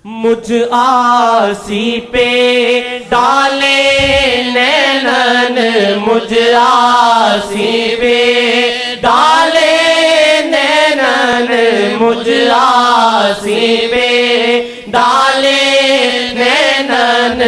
مجھ آسی پہ ڈالے نینن، مجھ آسی پہ ڈالے نینن، مجھ آسی پہ ڈالے نینن،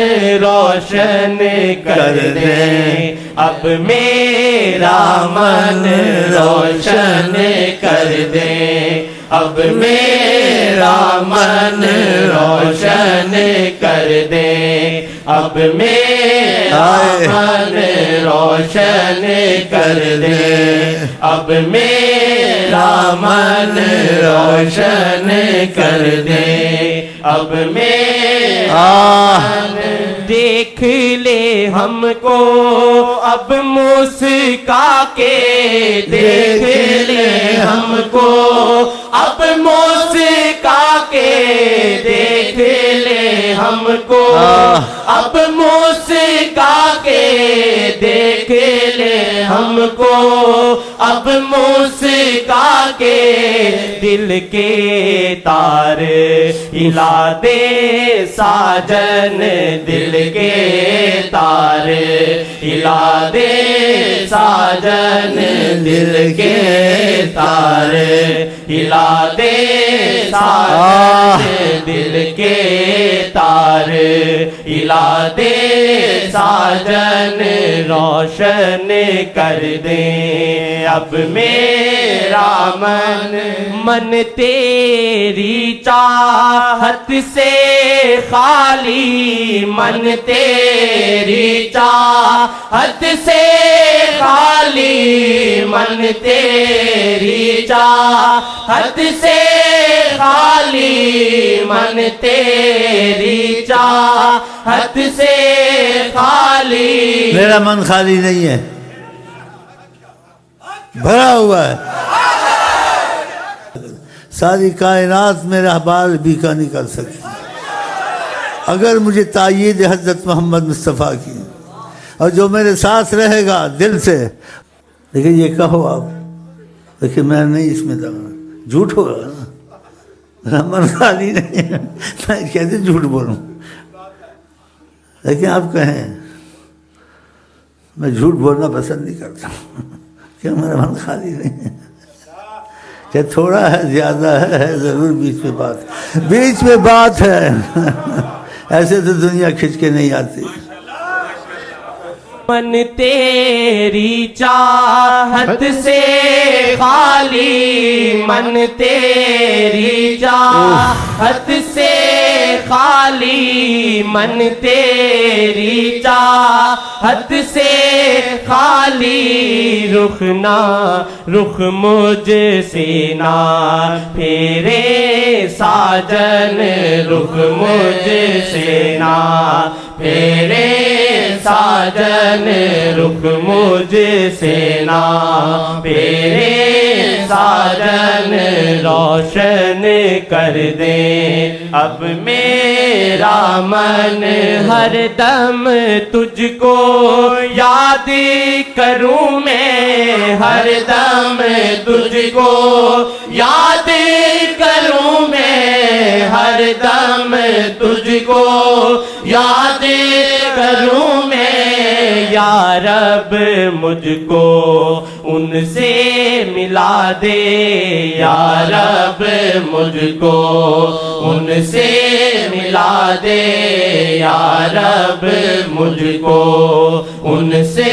روشن کر دے اب میرا من، روشن کر دے اب میرا من، روشن کر دے اب میرا من، روشن کر دے اب میرا من، روشن کر دے اب میرا من۔ دیکھ لے ہم کو اب مسکا کے، دیکھ لے ہم کو اب مسکا کے، دیکھ لے ہم کو اب مسکا کے، دیکھ لے ہم کو اب مسکا کے، دل کے تار ہلا دے ساجن، دل کے تار ہلا دے ساجن، دل کے تار ہلا دے ساجن، دل کے تار ہلا دے ساجن، روشن کر دے اب میرا من، من تیری چاہت سے خالی، من تیری چاہت سے خالی، من تیری چاہت سے خالی، من تیری چاہت سے خالی۔ میرا من خالی نہیں ہے، بھرا ہوا ہے۔ ساری کائنات میرا بال بھیکا نہیں کر سکتی اگر مجھے تائید حضرت محمد مصطفیٰ کی، اور جو میرے ساتھ رہے گا دل سے۔ لیکن یہ کہو آپ، لیکن میں نہیں اس میں دعویٰ، جھوٹ ہوگا نا، میرا من خالی نہیں ہے، میں کیسے جھوٹ بولوں؟ لیکن آپ کہیں، میں جھوٹ بولنا پسند نہیں کرتا کہ میرا من خالی نہیں ہے، کہ تھوڑا ہے زیادہ ہے ضرور بیچ میں بات، بیچ میں بات ہے، ایسے تو دنیا کھچ کے نہیں آتی۔ من تیری چاہت سے خالی، من تیری چاہت سے خالی، من تیری چاہت سے خالی، رخ نہ رخ مجھ سے نہ پھیرے ساجن، رخ مجھ سے نہ پھیرے ساجن، رخ مجھ سے نہ پھیرے ساجن، روشن کر دے اب میرا من، ہر دم تجھ کو یاد کروں میں، ہر دم تجھ کو یاد کروں میں، ہر دم تجھ کو یاد کروں میں، یا رب مجھ کو ان سے ملا دے، یا رب مجھ کو ان سے ملا دے، یا رب مجھ کو ان سے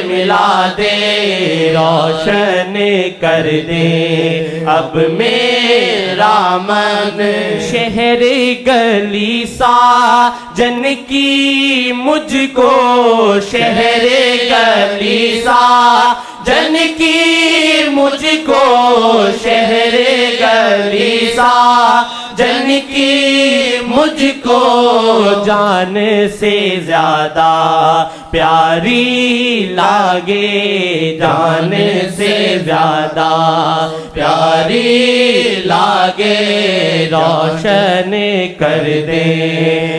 ملا دے، روشن کر دے اب میرا من، شہر گلی ساجن کی مجھ کو، شہر گلی ساجن کی مجھ کو، شہر گلی ساجن کی مجھ کو، جان سے زیادہ پیاری لاگے، جان سے زیادہ پیاری لاگے، روشن کر دے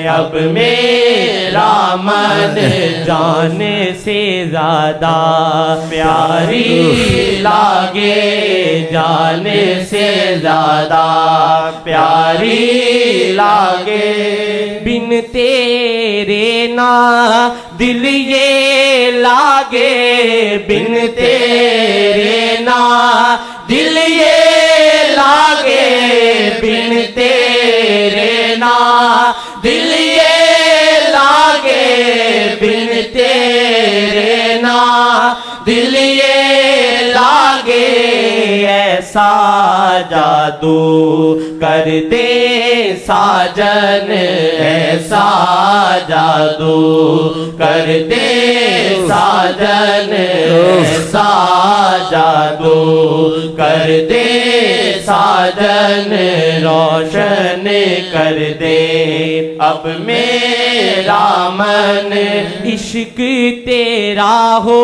اب میرا میرا من جان سے زیادہ پیاری لاگے، جان سے زیادہ پیاری لاگے، بن تیرے نا دل یہ لاگے، بن تیرے نا دل یہ لاگے، بن تیرے نا دل یہ لاگے، بن تیرے نا دل یہ لاگے، ایسا جادو کر دے ساجن، ایسا جادو کر دے ساجن، ایسا جادو کر دے ساجن، روشن کر دے اب میرا من، عشق تیرا ہو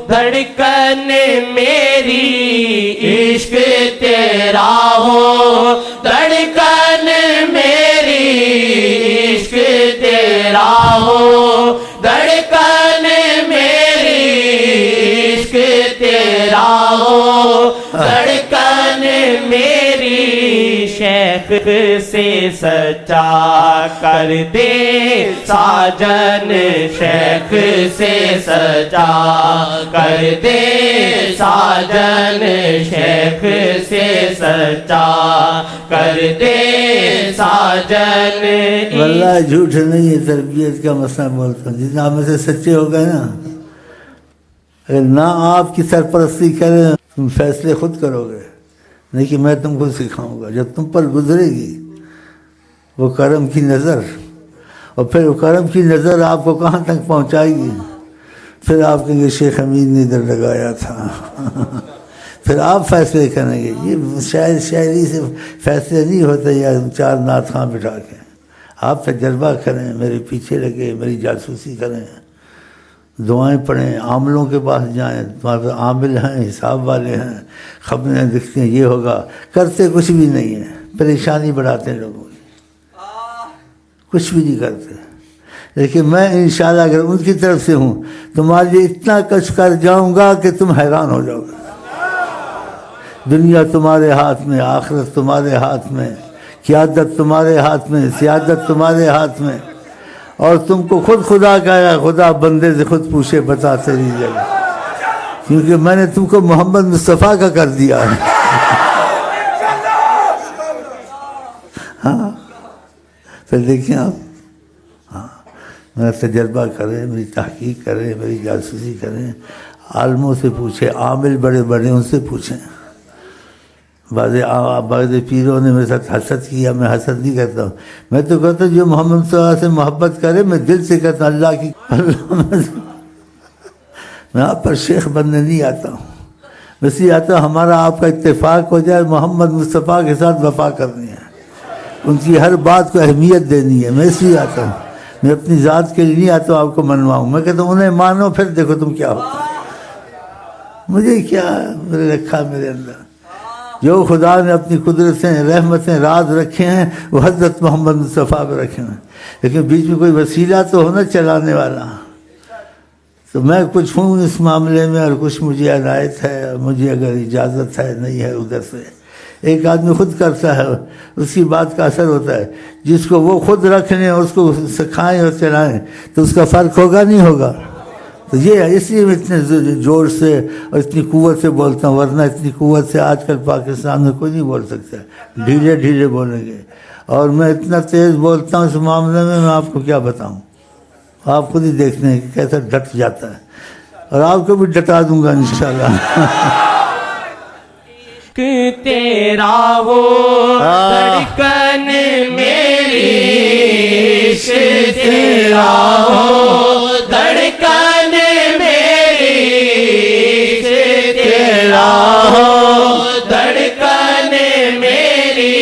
دھڑکن میری، عشق تیرا ہو دھڑکن میری، عشق تیرا ہو دھڑکن میری، عشق تیرا ہو دھڑکن میری، شیخ سے سچا کر دے ساجن، شیخ سے سچا کر دے ساجن، شیخ سے سچا کر دے ساجن۔ واللہ جھوٹ نہیں ہے، تربیت کا مسئلہ بولتا ہوں، جتنا آپ میں سے سچے ہو گئے نا، اگر نہ آپ کی سرپرستی کریں تم فیصلے خود کرو گے، نہیں کہ میں تم کو سکھاؤں گا۔ جب تم پر گزرے گی وہ کرم کی نظر، اور پھر وہ کرم کی نظر آپ کو کہاں تک پہنچائے گی، پھر آپ کہیں گے شیخ امین نے ادھر لگایا تھا پھر آپ فیصلے کریں گے۔ یہ شاعری سے فیصلے نہیں ہوتے یا چار نعت خواں بٹھا کے، آپ تجربہ کریں، میرے پیچھے لگے، میری جاسوسی کریں، دعائیں پڑھیں، عاملوں کے پاس جائیں، تمہارے پاس عامل ہیں، حساب والے ہیں، خبریں دکھتے ہیں، یہ ہوگا، کرتے کچھ بھی نہیں ہے، پریشانی بڑھاتے ہیں لوگوں کی، کچھ بھی نہیں کرتے۔ لیکن میں انشاءاللہ اگر ان کی طرف سے ہوں تمہارے لیے اتنا کچھ کر جاؤں گا کہ تم حیران ہو جاؤ گے۔ دنیا تمہارے ہاتھ میں، آخرت تمہارے ہاتھ میں، قیادت تمہارے ہاتھ میں، سیادت تمہارے ہاتھ میں، اور تم کو خود خدا کہا، خدا بندے سے خود پوچھے بتا تیری جگہ، کیونکہ میں نے تم کو محمد مصطفیٰ کا کر دیا ہے۔ ہاں پھر دیکھیں آپ، ہاں میرا تجربہ کریں، میری تحقیق کریں، میری جاسوسی کریں، عالموں سے پوچھیں، عامل بڑے بڑے ان سے پوچھیں۔ بعض پیروں نے میرے ساتھ حسد کیا، میں حسد نہیں کرتا ہوں، میں تو کہتا ہوں جو محمد صلی اللہ علیہ وسلم سے محبت کرے، میں دل سے کہتا ہوں اللہ کی میں آپ پر شیخ بننے نہیں آتا ہوں، بس یہ آتا ہوں ہمارا آپ کا اتفاق ہو جائے، محمد مصطفیٰ کے ساتھ وفا کرنی ہے، ان کی ہر بات کو اہمیت دینی ہے، میں اس لیے آتا ہوں، میں اپنی ذات کے لیے نہیں آتا ہوں آپ کو منواؤں، میں کہتا ہوں انہیں مانو پھر دیکھو تم کیا ہوتا ہے، مجھے کیا میرے رکھا میرے اندر، جو خدا نے اپنی قدرتیں، رحمتیں، راز رکھے ہیں وہ حضرت محمد مصطفیٰ پہ رکھے ہیں، لیکن بیچ میں کوئی وسیلہ تو ہونا چلانے والا، تو میں کچھ ہوں اس معاملے میں، اور کچھ مجھے عنایت ہے، اور مجھے اگر اجازت ہے نہیں ہے ادھر سے، ایک آدمی خود کرتا ہے اس کی بات کا اثر ہوتا ہے، جس کو وہ خود رکھ لیں اور اس کو سکھائیں اور چلائیں تو اس کا فرق ہوگا نہیں ہوگا، تو یہ اس لیے میں اتنے زور سے اور اتنی قوت سے بولتا ہوں، ورنہ اتنی قوت سے آج کل پاکستان میں کوئی نہیں بول سکتا، ڈھیلے ڈھیلے بولیں گے، اور میں اتنا تیز بولتا ہوں اس معاملے میں آپ کو کیا بتاؤں، آپ خود ہی دیکھتے ہیں کہ کیسا ڈٹ جاتا ہے، اور آپ کو بھی ڈٹا دوں گا انشاءاللہ۔ تیرا ہو دھڑکن میری، عشق تیرا ہو دھڑکن میری، عشق تیرا ہو دھڑکن میری،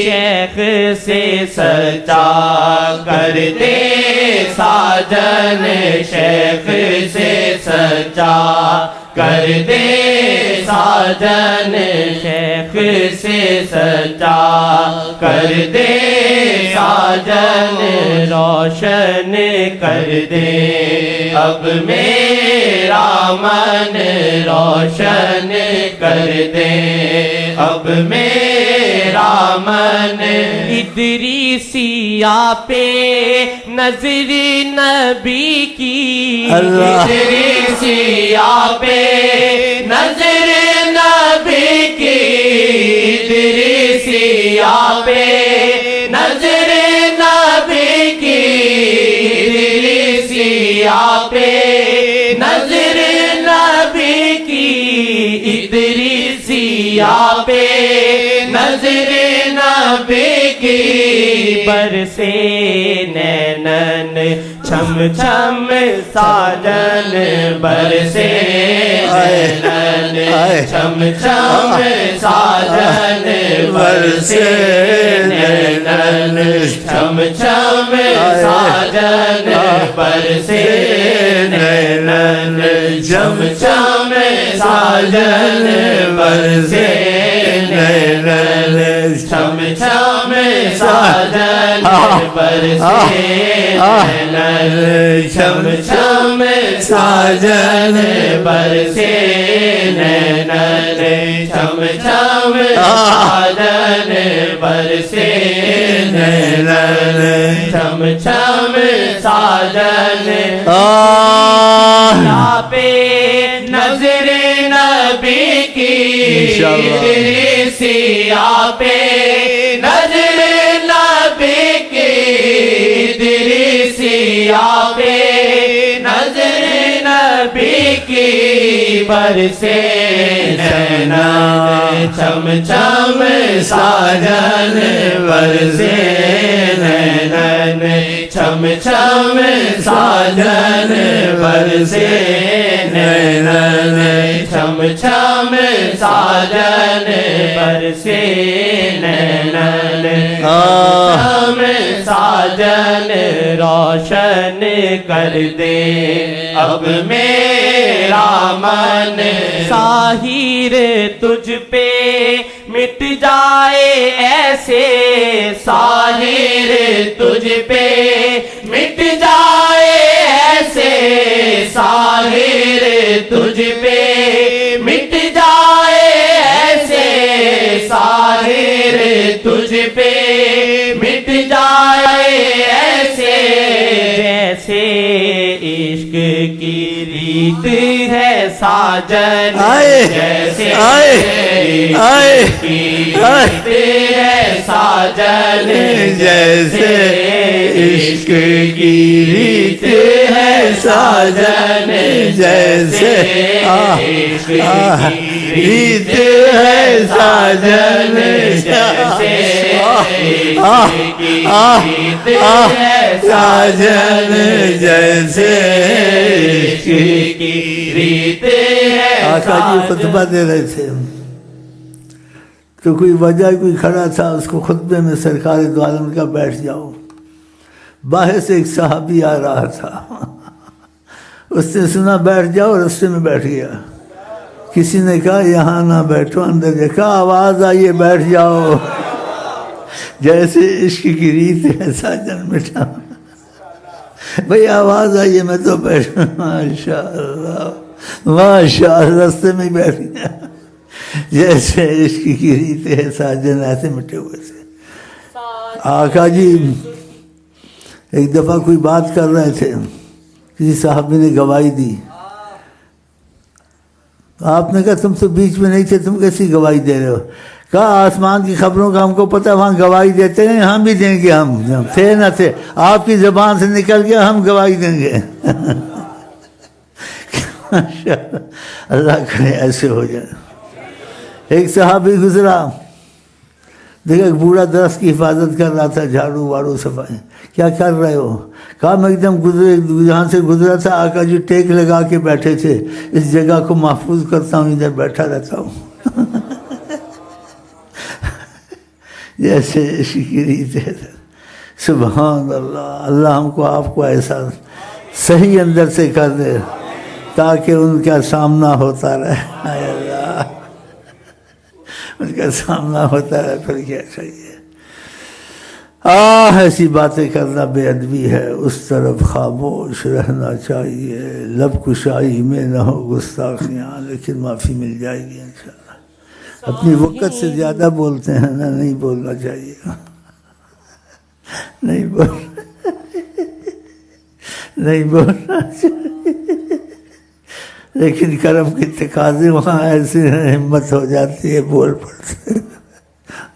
شیخ سے سچا کر دے ساجن، شیخ سے سچا کر دے ساجن، شیخ سے سچا کر دے ساجن۔ ساجن روشن کر دے اب میرا من روشن کر دے اب میرا من ادریسیہ پہ نظر نبی کی ادریسیہ پہ نظر نبی کی ادریسیہ پہ نظر نبی کی ادریسیہ پہ نظر نبی کی ادریسیہ پہ نظر نبی کی برسے نینن چھم چھم ساجن برسے نینن چھم چھم ساجن برسے نینن چھم چھم ساجن برسے نینن چھم چھم ساجن برسے نینن چھم چھم ساجن برسے نینن چھم چھم ساجن برسے نینن چھم چھم ساجن برسے نینن چھم چھم ساجن پہ نظر نبی کی ادریسیہ پہ نظر نبی کی ادریسیہ پہ نظر نبی کی برسے نینن چھم چھم ساجن برسے نینن چھم چھم ساجن برسے نینن چھم چھم ساجن برسے نینن چھم ساجن روشن کر دے اب میرا من ساحر تجھ پہ مٹ جائے ایسے ساحر تجھ پہ مٹ جائے ایسے ساحر تجھ پہ مٹ جائے ایسے ساحر تجھ پہ مٹ جائے ایسے جیسے عشق کی ریت ہے ساجن جیسے عشق کی ریت ہے ساجن جیسے عشق کی ریت ہے ساجن جیسے عشق کی ریت ہے ساجن جیسے عشق کی ریت ہے ساجن جیسے عشق کی ریت ہے آقا جی خطبہ دے رہے تھے تو کوئی وجہ کوئی کھڑا تھا اس کو خطبے میں سرکار دو عالم کا بیٹھ جاؤ باہر سے ایک صحابی آ رہا تھا اس نے سنا بیٹھ جاؤ رستے میں بیٹھ گیا کسی نے کہا یہاں نہ بیٹھو اندر دیکھا آواز آئیے بیٹھ جاؤ جیسے عشق کی ریت ہے ساجن مٹا بھئی آواز آئیے میں تو بیٹھا ماشاءاللہ ماشاءاللہ رستے میں بیٹھ گیا جیسے عشق کی ریت ہے ساجن ایسے مٹے ہوئے تھے آقا جی ایک دفعہ کوئی بات کر رہے تھے کسی صحابی نے گواہی دی آپ نے کہا تم تو بیچ میں نہیں تھے تم کیسی گواہی دے رہے ہو کہا آسمان کی خبروں کا ہم کو پتہ وہاں گواہی دیتے ہیں ہم بھی دیں گے ہم تھے نہ تھے آپ کی زبان سے نکل گیا ہم گواہی دیں گے اللہ کرے ایسے ہو جائے ایک صحابی گزرا دیکھا ایک بوڑھا درخت کی حفاظت کر رہا تھا جھاڑو واڑو صفائی کیا کر رہے ہو کہا میں ایک دم یہاں سے گزرا تھا آقا جی ٹیک لگا کے بیٹھے تھے اس جگہ کو محفوظ کرتا ہوں ادھر بیٹھا رہتا ہوں جیسے عشق کی ریت ہے سبحان اللہ اللہ ہم کو آپ کو ایسا صحیح اندر سے کر دے تاکہ ان کا سامنا ہوتا رہے اے اللہ ان کا سامنا ہوتا رہے پھر کیا چاہیے ایسی باتیں کرنا بے ادبی ہے، اس طرف خاموش رہنا چاہیے، لب کشائی میں نہ ہو گستاخیاں، لیکن معافی مل جائے گی انشاءاللہ۔ اپنی وقت سے زیادہ بولتے ہیں نا، نہیں بولنا چاہیے، نہیں بولنا چاہیے، لیکن کرم کی تقاضے وہاں ایسی ہمت ہو جاتی ہے، بول پڑتے ہیں،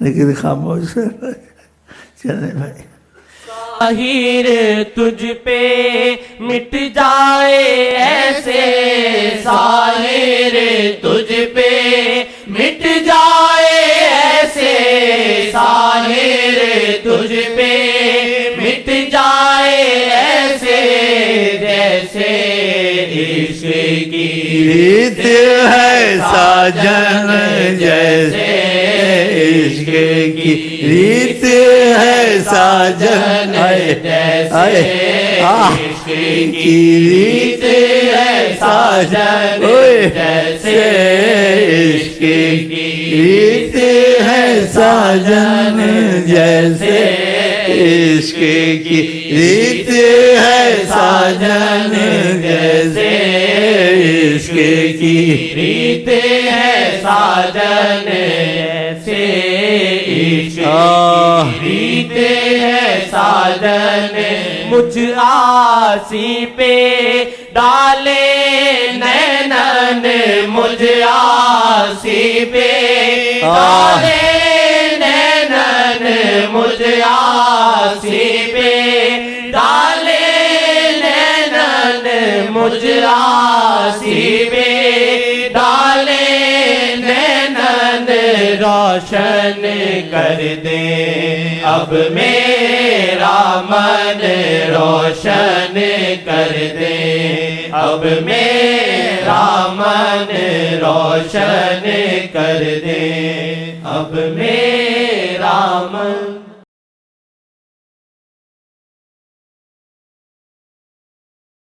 لیکن خاموش رہنا۔ چلے بھائی، ظاہر تجھ پہ مٹ جائے ایسے، ظاہر تجھ پہ مٹ جائے ایسے، ظاہر تجھ پہ مٹ جائے ایسے، جیسے عشق کی ریت ہے ساجن، جیسے عشق کی ریت ہے ساجن، جیسے عشق کی ریت ہے ساجن، جیسے عشق کی ریت ہے ساجن، جیسے عشق کی ریت ہے ساجن، جیسے عشق کی ریت ہے ساجن، جیسے عشق کی ریت ہے ساجن، مجھ آسی پہ ڈالے نینن، مجھ آسی پہ ڈالے نینن، مجھ آسی پہ ڈالے نینن، مجھ آسی پہ ڈالے نینن، روشن کر دے اب میرا من، روشن کر دے اب میرا من، روشن کر دے اب میرا من۔